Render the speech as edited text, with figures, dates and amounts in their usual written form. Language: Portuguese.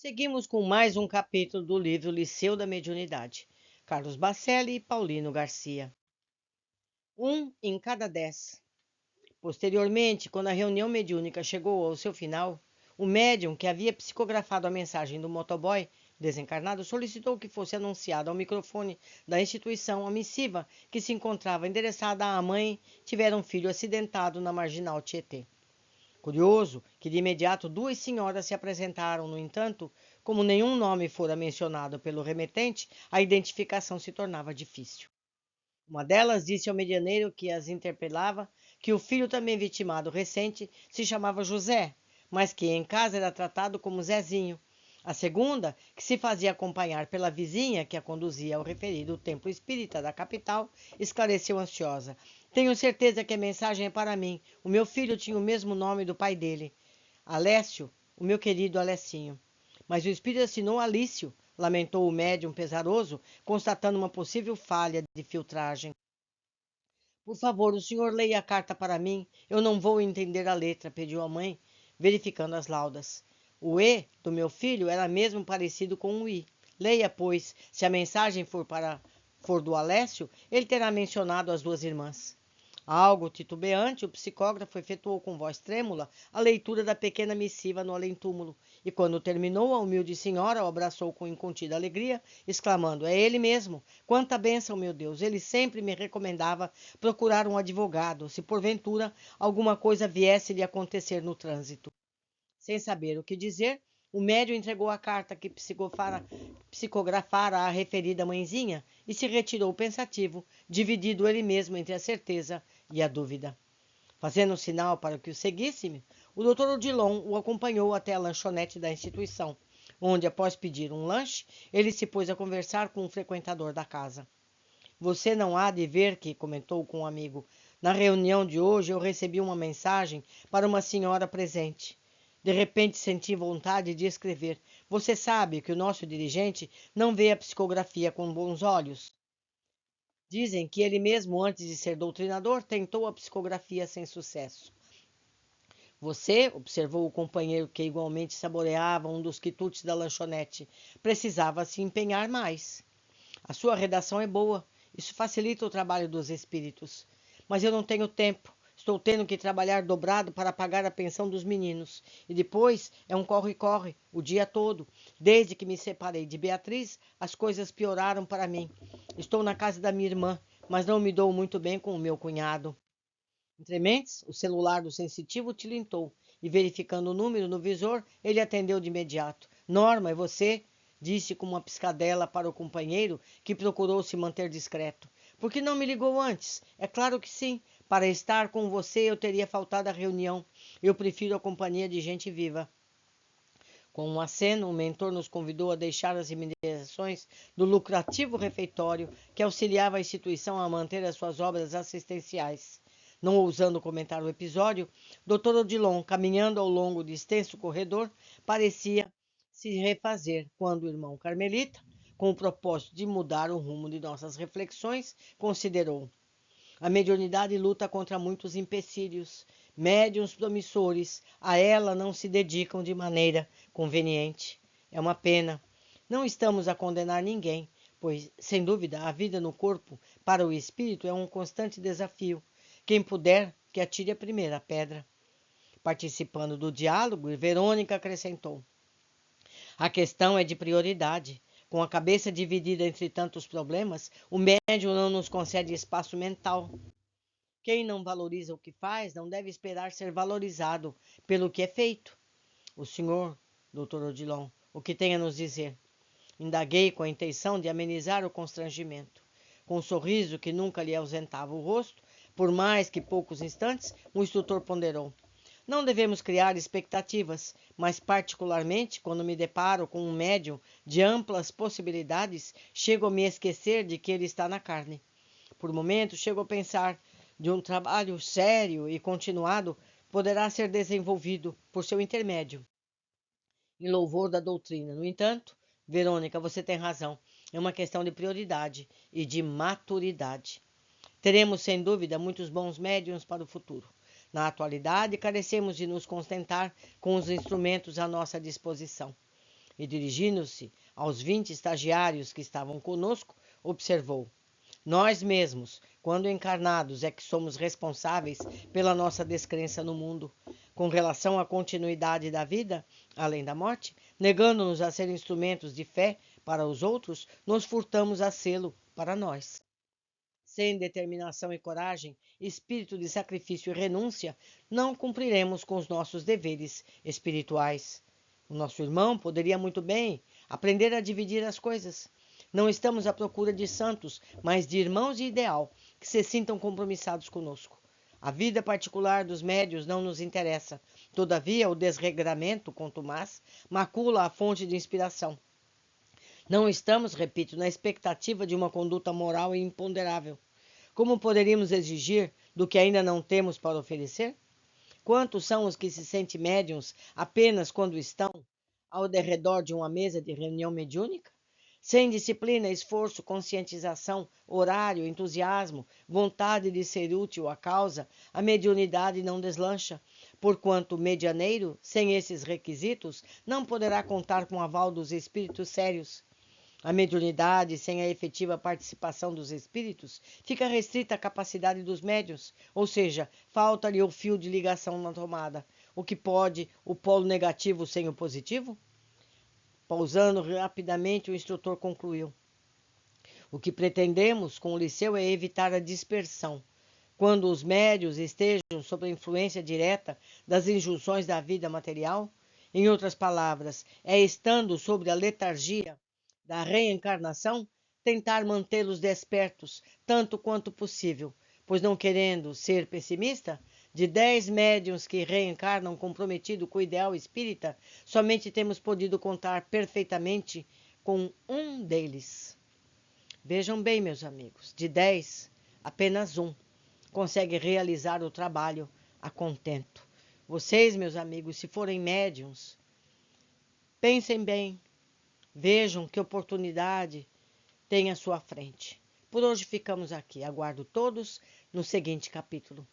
Seguimos com mais um capítulo do livro Liceu da Mediunidade, Carlos Bacelli e Paulino Garcia. Em cada 10. Posteriormente, quando a reunião mediúnica chegou ao seu final, o médium que havia psicografado a mensagem do motoboy desencarnado solicitou que fosse anunciada ao microfone da instituição a missiva que se encontrava endereçada à mãe tivera um filho acidentado na marginal Tietê. Curioso que de imediato duas senhoras se apresentaram, no entanto, como nenhum nome fora mencionado pelo remetente, a identificação se tornava difícil. Uma delas disse ao medianeiro que as interpelava que o filho também vitimado recente se chamava José, mas que em casa era tratado como Zezinho. A segunda, que se fazia acompanhar pela vizinha que a conduzia ao referido templo espírita da capital, esclareceu ansiosa: Tenho certeza que a mensagem é para mim. O meu filho tinha o mesmo nome do pai dele, Alessio, o meu querido Alessinho. Mas o espírito assinou Alício, lamentou o médium pesaroso, constatando uma possível falha de filtragem. Por favor, o senhor leia a carta para mim. Eu não vou entender a letra, pediu a mãe, verificando as laudas. O E do meu filho era mesmo parecido com o I. Leia, pois, se a mensagem for do Alessio, ele terá mencionado as duas irmãs. Algo titubeante, o psicógrafo efetuou com voz trêmula a leitura da pequena missiva no além-túmulo, e quando terminou, a humilde senhora o abraçou com incontida alegria, exclamando: É ele mesmo! Quanta bênção, meu Deus! Ele sempre me recomendava procurar um advogado, se porventura alguma coisa viesse lhe acontecer no trânsito. Sem saber o que dizer, o médium entregou a carta que psicografara a referida mãezinha e se retirou pensativo, dividido ele mesmo entre a certeza e a dúvida. Fazendo um sinal para que o seguisse, o doutor Odilon o acompanhou até a lanchonete da instituição, onde, após pedir um lanche, ele se pôs a conversar com um frequentador da casa. Você não há de ver que, comentou com um amigo, na reunião de hoje eu recebi uma mensagem para uma senhora presente. De repente senti vontade de escrever. Você sabe que o nosso dirigente não vê a psicografia com bons olhos. Dizem que ele mesmo, antes de ser doutrinador, tentou a psicografia sem sucesso. Você, observou o companheiro que igualmente saboreava um dos quitutes da lanchonete, precisava se empenhar mais. A sua redação é boa, isso facilita o trabalho dos espíritos. Mas eu não tenho tempo. Estou tendo que trabalhar dobrado para pagar a pensão dos meninos. E depois é um corre-corre o dia todo. Desde que me separei de Beatriz, as coisas pioraram para mim. Estou na casa da minha irmã, mas não me dou muito bem com o meu cunhado. Entre mentes, o celular do sensitivo tilintou e, verificando o número no visor, ele atendeu de imediato. Norma, é você? Disse com uma piscadela para o companheiro, que procurou se manter discreto. Por que não me ligou antes? É claro que sim. Para estar com você eu teria faltado à reunião. Eu prefiro a companhia de gente viva. Com um aceno, o mentor nos convidou a deixar as imediações do lucrativo refeitório que auxiliava a instituição a manter as suas obras assistenciais. Não ousando comentar o episódio, Dr. Odilon, caminhando ao longo de extenso corredor, parecia se refazer quando o irmão Carmelita, com o propósito de mudar o rumo de nossas reflexões, considerou: a mediunidade luta contra muitos empecilhos. Médiuns promissores a ela não se dedicam de maneira conveniente. É uma pena. Não estamos a condenar ninguém, pois, sem dúvida, a vida no corpo para o espírito é um constante desafio. Quem puder, que atire a primeira pedra. Participando do diálogo, Verônica acrescentou: a questão é de prioridade. Com a cabeça dividida entre tantos problemas, o médium não nos concede espaço mental. Quem não valoriza o que faz não deve esperar ser valorizado pelo que é feito. O senhor, doutor Odilon, o que tem a nos dizer? Indaguei com a intenção de amenizar o constrangimento. Com um sorriso que nunca lhe ausentava o rosto, por mais que poucos instantes, o instrutor ponderou. Não devemos criar expectativas, mas particularmente quando me deparo com um médium de amplas possibilidades, chego a me esquecer de que ele está na carne. Por momentos, chego a pensar de um trabalho sério e continuado poderá ser desenvolvido por seu intermédio, em louvor da doutrina. No entanto, Verônica, você tem razão. É uma questão de prioridade e de maturidade. Teremos, sem dúvida, muitos bons médiuns para o futuro. Na atualidade, carecemos de nos contentar com os instrumentos à nossa disposição. E dirigindo-se aos 20 estagiários que estavam conosco, observou: nós mesmos, quando encarnados, é que somos responsáveis pela nossa descrença no mundo, com relação à continuidade da vida, além da morte, negando-nos a ser instrumentos de fé para os outros, nos furtamos a sê-lo para nós. Sem determinação e coragem, espírito de sacrifício e renúncia, não cumpriremos com os nossos deveres espirituais. O nosso irmão poderia muito bem aprender a dividir as coisas. Não estamos à procura de santos, mas de irmãos de ideal que se sintam compromissados conosco. A vida particular dos médios não nos interessa. Todavia, o desregramento contumaz macula a fonte de inspiração. Não estamos, repito, na expectativa de uma conduta moral e imponderável. Como poderíamos exigir do que ainda não temos para oferecer? Quantos são os que se sentem médiuns apenas quando estão ao derredor de uma mesa de reunião mediúnica? Sem disciplina, esforço, conscientização, horário, entusiasmo, vontade de ser útil à causa, a mediunidade não deslancha, porquanto o medianeiro, sem esses requisitos, não poderá contar com o aval dos espíritos sérios. A mediunidade, sem a efetiva participação dos espíritos, fica restrita à capacidade dos médiuns, ou seja, falta-lhe o fio de ligação na tomada. O que pode o polo negativo sem o positivo? Pausando rapidamente, o instrutor concluiu: o que pretendemos com o liceu é evitar a dispersão. Quando os médios estejam sob a influência direta das injunções da vida material, em outras palavras, é estando sobre a letargia da reencarnação, tentar mantê-los despertos tanto quanto possível, pois não querendo ser pessimista, de 10 médiuns que reencarnam comprometido com o ideal espírita, somente temos podido contar perfeitamente com um deles. Vejam bem, meus amigos, de 10, apenas um consegue realizar o trabalho a contento. Vocês, meus amigos, se forem médiuns, pensem bem, vejam que oportunidade tem à sua frente. Por hoje ficamos aqui. Aguardo todos no seguinte capítulo.